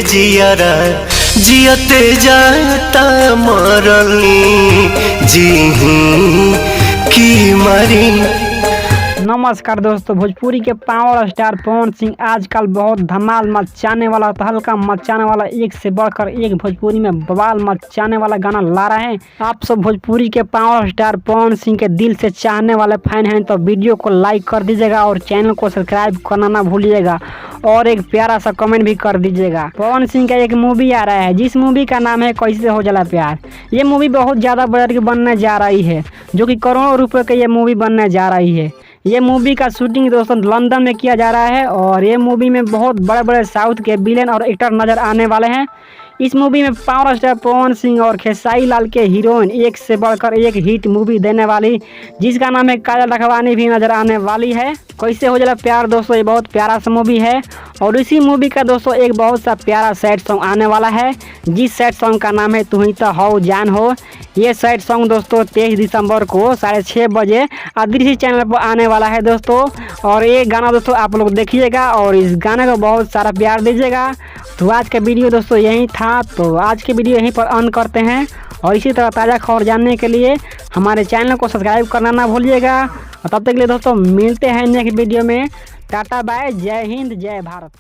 जियारा जियते जाता मरली जी की मारी। नमस्कार दोस्तों, भोजपुरी के पावर स्टार पवन सिंह आजकल बहुत धमाल मचाने वाला, तहलका मचाने वाला, एक से बढ़कर एक भोजपुरी में बवाल मचाने वाला गाना ला रहे हैं। आप सब भोजपुरी के पावर स्टार पवन सिंह के दिल से चाहने वाले फैन हैं तो वीडियो को लाइक कर दीजिएगा और चैनल को सब्सक्राइब करना ना भूलिएगा और एक प्यारा सा कमेंट भी कर दीजिएगा। पवन सिंह का एक मूवी आ रहा है जिस मूवी का नाम है कैसे हो जाला प्यार। ये मूवी बहुत ज़्यादा बजट की बनने जा रही है, जो कि करोड़ों रुपए की ये मूवी बनने जा रही है। ये मूवी का शूटिंग दोस्तों लंदन में किया जा रहा है और ये मूवी में बहुत बड़े बड़े साउथ के विलेन और एक्टर नजर आने वाले हैं। इस मूवी में पावर स्टार पवन सिंह और खेसारी लाल के हीरोइन एक से बढ़कर एक हिट मूवी देने वाली, जिसका नाम है काजल राघवानी, भी नजर आने वाली है। कैसे हो जाला प्यार दोस्तों, ये बहुत प्यारा सा मूवी है और इसी मूवी का दोस्तों एक बहुत सा प्यारा सैड सॉन्ग आने वाला है, जिस सैड सॉन्ग का नाम है तू ही तो हो जान हो। ये सैड सॉन्ग दोस्तों 23 दिसंबर को 6:30 बजे अदृश्य चैनल पर आने वाला है दोस्तों। और ये गाना दोस्तों आप लोग देखिएगा और इस गाने को बहुत सारा प्यार दीजिएगा। तो आज का वीडियो दोस्तों यही था, तो आज के वीडियो यहीं पर अंत करते हैं और इसी तरह ताज़ा खबर जानने के लिए हमारे चैनल को सब्सक्राइब करना ना भूलिएगा। तब तक के लिए दोस्तों मिलते हैं नेक्स्ट वीडियो में। टाटा बाय, जय हिंद, जय भारत।